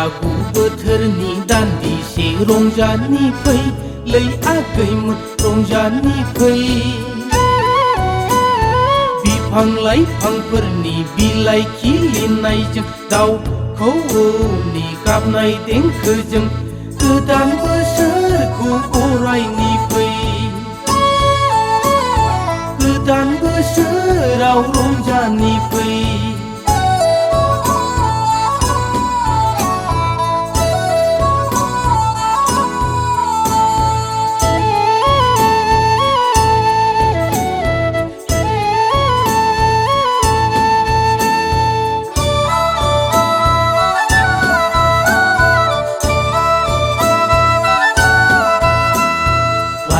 बैसागु बोथोरनि दान्दिसे रंजानि फै लै आगैमोन रंजानि फै बिफां लाइफांफोरनि बिलाइ खिलिनायजों दाउ खौवौनि गाबनाय देंखोजों गोदान बोसोरखौ बरायनि फै गोदान बोसोराव रंजानि फै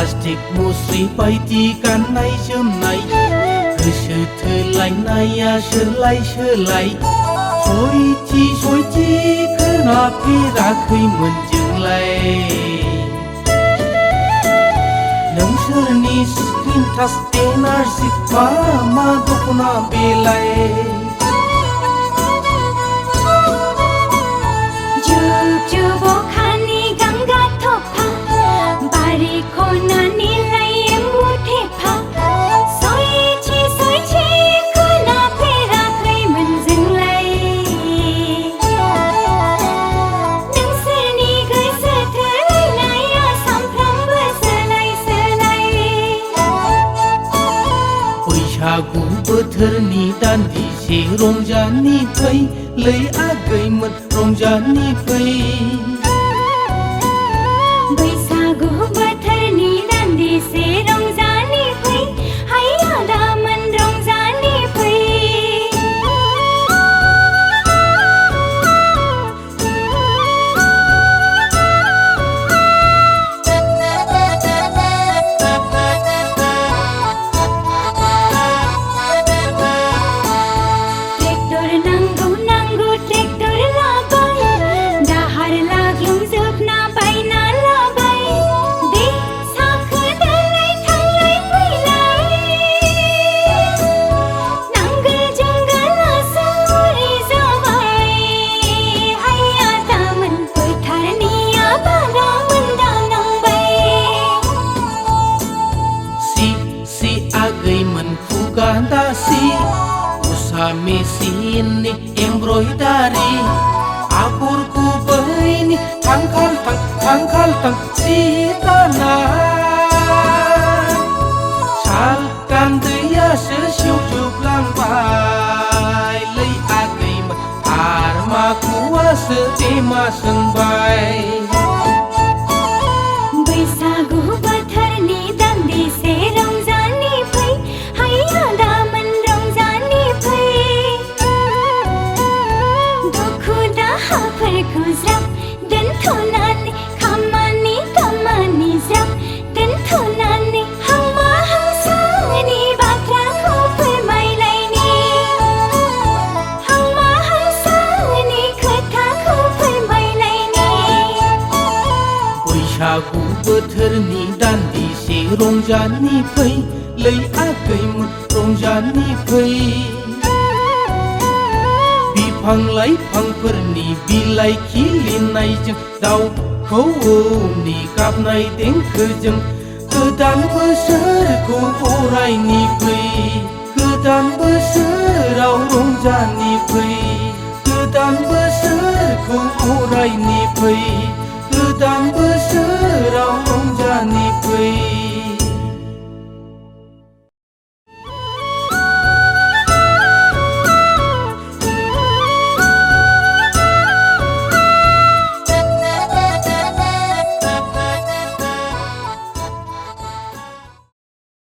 प्लास्टिक मुस्रि बायदि गाननाय जोमनाय गोसो थोलायनाया सोलाय सोलाय सयथि सयथि खोनाफेराखैमोन जोंलाय नोंसोरनि स्क्रिन टाच एनार्जि मा दख'ना बेलाय बैसागु बोथोरनि दान्दिसे रंजानि फै लै आगैमोन रंजानि फै बैसागु बोथोरनि दान्दिसे रंजानि फै हाय आदामोन रंजानि फै आगैमोन खुगा दासि उसा मेसिननि एमब्रयदारि आगर गुबैनि थांखाल थां सि दानाय साल गान्दैयासो सेवजोबलांबाय लै आगैमोन आर माखुवासो बेमा सोंबाय बैसागु बोथोरनि दान्दिसे रंजानि फै हाय आदामोन रंजानि फै दुखु दाहाफोरखौ ज्राब दोनथ'नानै खामानि ज्राब दोनथ'नानै हांमा हांसानि बाथ्राखौ फोरमायलायनि हांमा हांसानि खोथाखौ फोरमायलायनि बैसागु बोथोरनि दान्दिसे रंजानि फै लै आगैमोन रंजानि फै बिफां लाइफांफोरनि बिलाइ खिलिनायजों दाउ खौवौनि गाबनाय देंखोजों गोदान बोसोरखौ बरायनि फै गोदान बोसोराव रंजानि फै